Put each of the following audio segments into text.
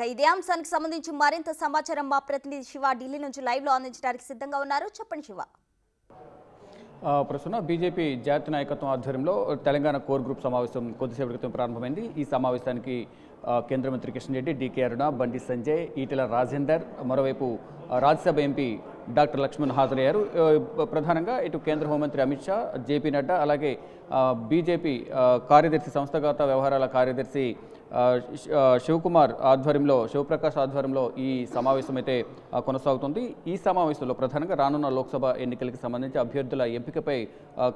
ఇదే అంశానికి సంబంధించి మరింత సమాచారం మా ప్రతినిధి శివ ఢిల్లీ నుంచి లైవ్ లో అందించడానికి సిద్ధంగా ఉన్నారు. చెప్పండి శివ. ప్రస్తుతం బీజేపీ జాతీయ నాయకత్వం ఆధ్వర్యంలో తెలంగాణ కోర్ గ్రూప్ సమావేశం కొద్దిసేపటి క్రితం ప్రారంభమైంది. ఈ సమావేశానికి కేంద్ర మంత్రి కిషన్ రెడ్డి, డికే అరుణ, బండి సంజయ్, ఈటెల రాజేందర్, మరోవైపు రాజ్యసభ ఎంపీ డాక్టర్ లక్ష్మణ్ హాజరయ్యారు. ప్రధానంగా ఇటు కేంద్ర హోంమంత్రి అమిత్ షా, జేపీ నడ్డా, అలాగే బీజేపీ కార్యదర్శి, సంస్థాగత వ్యవహారాల కార్యదర్శి శివకుమార్ ఆధ్వర్యంలో, శివప్రకాష్ ఆధ్వర్యంలో ఈ సమావేశం అయితే కొనసాగుతుంది. ఈ సమావేశంలో ప్రధానంగా రానున్న లోక్సభ ఎన్నికలకు సంబంధించి అభ్యర్థుల ఎంపికపై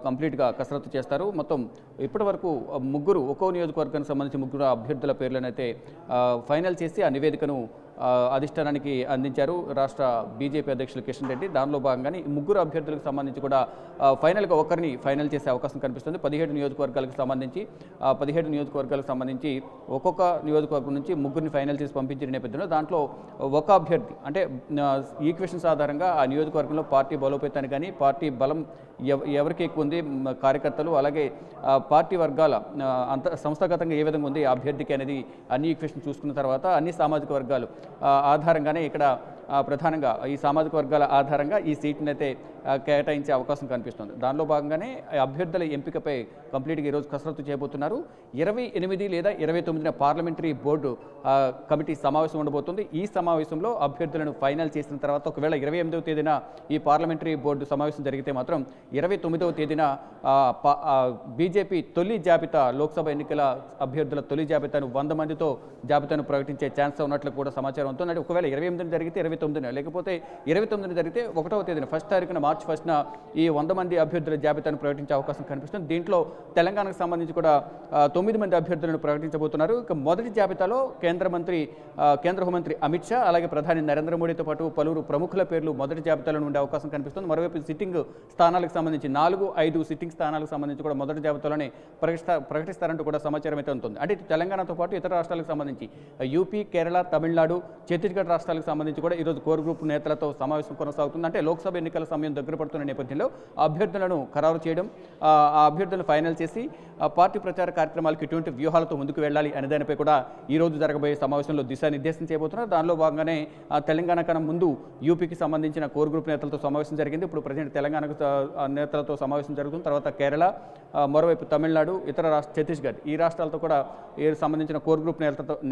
కంప్లీట్గా కసరత్తు చేస్తారు. మొత్తం ఇప్పటి వరకు ఒక్కో నియోజకవర్గానికి సంబంధించి ముగ్గురు అభ్యర్థుల పేర్లను అయితే ఫైనల్ చేసి ఆ నివేదికను అధిష్టానానికి అందించారు రాష్ట్ర బీజేపీ అధ్యక్షులు కిషన్ రెడ్డి. దానిలో భాగంగానే ముగ్గురు అభ్యర్థులకు సంబంధించి కూడా ఫైనల్గా ఒకరిని ఫైనల్ చేసే అవకాశం కనిపిస్తుంది. 17 నియోజకవర్గాలకు సంబంధించి ఒక్కొక్క నియోజకవర్గం నుంచి ముగ్గురిని ఫైనల్ చేసి పంపించిన నేపథ్యంలో దాంట్లో ఒక అభ్యర్థి అంటే ఈక్వేషన్స్ ఆధారంగా ఆ నియోజకవర్గంలో పార్టీ బలోపేతాన్ని కానీ, పార్టీ బలం ఎవరికి ఎక్కువ ఉంది, కార్యకర్తలు అలాగే పార్టీ వర్గాల సంస్థాగతంగా ఏ విధంగా ఉంది అభ్యర్థికి అనేది అన్ని ఈక్వేషన్ చూసుకున్న తర్వాత అన్ని సామాజిక వర్గాలు ఆధారంగానే ఇక్కడ ప్రధానంగా ఈ సామాజిక వర్గాల ఆధారంగా ఈ సీట్ని అయితే కేటాయించే అవకాశం కనిపిస్తుంది. దానిలో భాగంగానే అభ్యర్థుల ఎంపికపై కంప్లీట్గా ఈరోజు కసరత్తు చేయబోతున్నారు. 28 లేదా 29న పార్లమెంటరీ బోర్డు కమిటీ సమావేశం ఉండబోతుంది. ఈ సమావేశంలో అభ్యర్థులను ఫైనల్ చేసిన తర్వాత ఒకవేళ 28వ తేదీన ఈ పార్లమెంటరీ బోర్డు సమావేశం జరిగితే మాత్రం 29వ తేదీన బీజేపీ తొలి జాబితా, లోక్సభ ఎన్నికల అభ్యర్థుల తొలి జాబితాను 100 మందితో జాబితాను ప్రకటించే ఛాన్స్ ఉన్నట్లు కూడా సమాచారం ఉంటుంది. ఒకవేళ 28న జరిగితే 29న, లేకపోతే 29న జరిగితే 1వ తేదీన మార్చి 1న ఈ 100 మంది అభ్యర్థుల జాబితాను ప్రకటించే అవకాశం కనిపిస్తుంది. దీంట్లో తెలంగాణకు సంబంధించి కూడా 9 మంది అభ్యర్థులను ప్రకటించబోతున్నారు. ఇక మొదటి జాబితాలో కేంద్ర హోంమంత్రి అమిత్ షా, అలాగే ప్రధాని నరేంద్ర మోడీతో పాటు పలువురు ప్రముఖుల పేర్లు మొదటి జాబితాలో ఉండే అవకాశం కనిపిస్తుంది. మరోవైపు సిట్టింగ్ స్థానాలకు సంబంధించి 4-5 సిట్టింగ్ స్థానాలకు సంబంధించి కూడా మొదటి జాబితాలోనే ప్రకటిస్తారంటూ కూడా సమాచారం అయితే ఉంటుంది. అంటే తెలంగాణతో పాటు ఇతర రాష్ట్రాలకు సంబంధించి యూపీ, కేరళ, తమిళనాడు, ఛత్తీస్గఢ్ రాష్ట్రాలకు సంబంధించి కూడా ఈరోజు కోర్ గ్రూప్ నేతలతో సమావేశం కొనసాగుతుంది. అంటే లోక్సభ ఎన్నికల సమయం దగ్గర పడుతున్న నేపథ్యంలో అభ్యర్థులను ఖరారు చేయడం, ఆ అభ్యర్థులను ఫైనల్ చేసి పార్టీ ప్రచార కార్యక్రమాలకు ఎటువంటి వ్యూహాలతో ముందుకు వెళ్ళాలి అనే దానిపై కూడా ఈ రోజు జరగబోయే సమావేశంలో దిశానిర్దేశం చేయబోతున్నారు. దానిలో భాగంగానే తెలంగాణ కన్నా ముందు యూపీకి సంబంధించిన కోర్ గ్రూప్ నేతలతో సమావేశం జరిగింది. ఇప్పుడు ప్రజెంట్ తెలంగాణకు నేతలతో సమావేశం జరుగుతుంది. తర్వాత కేరళ, మరోవైపు తమిళనాడు, ఇతర ఛత్తీస్గఢ్ ఈ రాష్ట్రాలతో కూడా సంబంధించిన కోర్ గ్రూప్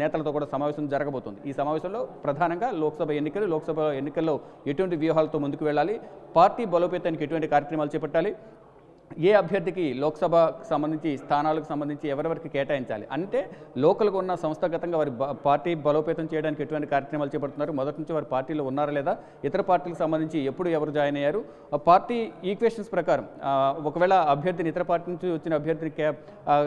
నేతలతో కూడా సమావేశం జరగబోతుంది. ఈ సమావేశంలో ప్రధానంగా లోక్సభ ఎన్నికల్లో ఎటువంటి వ్యూహాలతో ముందుకు వెళ్ళాలి, పార్టీ బలోపేతానికి ఎటువంటి కార్యక్రమాలు చేపట్టాలి, ఏ అభ్యర్థికి లోక్సభకు సంబంధించి స్థానాలకు సంబంధించి ఎవరెవరికి కేటాయించాలి, అంటే లోకల్గా ఉన్న సంస్థాగతంగా వారి పార్టీ బలోపేతం చేయడానికి ఎటువంటి కార్యక్రమాలు చేపడుతున్నారు, మొదటి నుంచి వారి పార్టీలో ఉన్నారా లేదా, ఇతర పార్టీలకు సంబంధించి ఎప్పుడు ఎవరు జాయిన్ అయ్యారు, పార్టీ ఈక్వేషన్స్ ప్రకారం ఒకవేళ అభ్యర్థిని ఇతర పార్టీ నుంచి వచ్చిన అభ్యర్థిని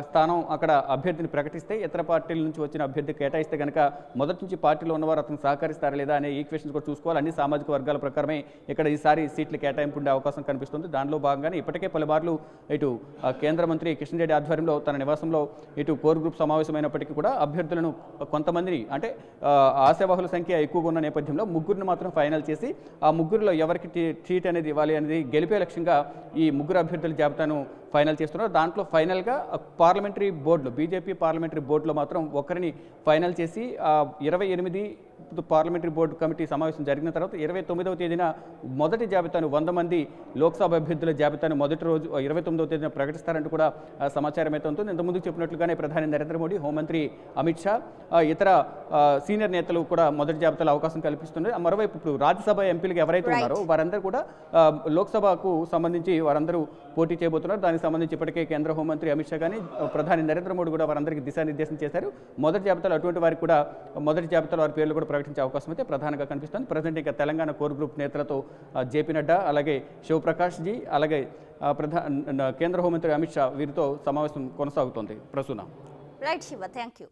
స్థానం అక్కడ అభ్యర్థిని ప్రకటిస్తే, ఇతర పార్టీల నుంచి వచ్చిన అభ్యర్థి కేటాయిస్తే కనుక మొదటి నుంచి పార్టీలో ఉన్నవారు అతను సహకరిస్తారా లేదా అనే ఈక్వేషన్స్ కూడా చూసుకోవాలి. అన్ని సామాజిక వర్గాల ప్రకారమే ఇక్కడ ఈసారి సీట్లు కేటాయింపు ఉండే అవకాశం కనిపిస్తుంది. దానిలో భాగంగానే ఇప్పటికే పలుమార్లు ఇటు కేంద్ర మంత్రి కిషన్ రెడ్డి ఆధ్వర్యంలో తన నివాసంలో ఇటు కోర్ గ్రూప్ సమావేశమైనప్పటికీ కూడా అభ్యర్థులను కొంతమందిని, అంటే ఆశావాహుల సంఖ్య ఎక్కువగా ఉన్న నేపథ్యంలో ముగ్గురిని మాత్రం ఫైనల్ చేసి ఆ ముగ్గురిలో ఎవరికి సీట్ అనేది ఇవ్వాలి అనేది గెలిపే లక్ష్యంగా ఈ ముగ్గురు అభ్యర్థుల జాబితాను ఫైనల్ చేస్తున్నారు. దాంట్లో ఫైనల్గా పార్లమెంటరీ బోర్డులో, బీజేపీ పార్లమెంటరీ బోర్డులో మాత్రం ఒకరిని ఫైనల్ చేసి 28 పార్లమెంటరీ బోర్డు కమిటీ సమావేశం జరిగిన తర్వాత 29వ తేదీన మొదటి జాబితాను 100 మంది లోక్సభ అభ్యర్థుల జాబితాను మొదటి రోజు 29వ తేదీన ప్రకటిస్తారంటూ కూడా సమాచారం అయితే ఉంటుంది. ఇంతకుముందు చెప్పినట్లుగానే ప్రధాని నరేంద్ర మోడీ, హోంమంత్రి అమిత్ షా, ఇతర సీనియర్ నేతలు కూడా మొదటి జాబితాలో అవకాశం కల్పిస్తున్నారు. మరోవైపు ఇప్పుడు రాజ్యసభ ఎంపీలకు ఎవరైతే ఉన్నారో వారందరూ కూడా లోక్సభకు సంబంధించి వారందరూ పోటీ చేయబోతున్నారు. దానికి సంబంధించి ఇప్పటికే కేంద్ర హోంమంత్రి అమిత్ షా కానీ ప్రధాని నరేంద్ర మోడీ కూడా వారందరికీ దిశానిర్దేశం చేశారు. మొదటి జాబితాలో అటువంటి వారికి కూడా మొదటి జాబితాలో వారి పేర్లు కూడా ప్రకటించే అవకాశం అయితే ప్రధానంగా కనిపిస్తుంది. ప్రజెంట్ ఇంకా తెలంగాణ కోర్ గ్రూప్ నేతలతో జేపీ నడ్డా, అలాగే శివప్రకాష్ జీ, అలాగే కేంద్ర హోంమంత్రి అమిత్ షా వీరితో సమావేశం కొనసాగుతోంది. Prasuna. Right Shiva, thank you.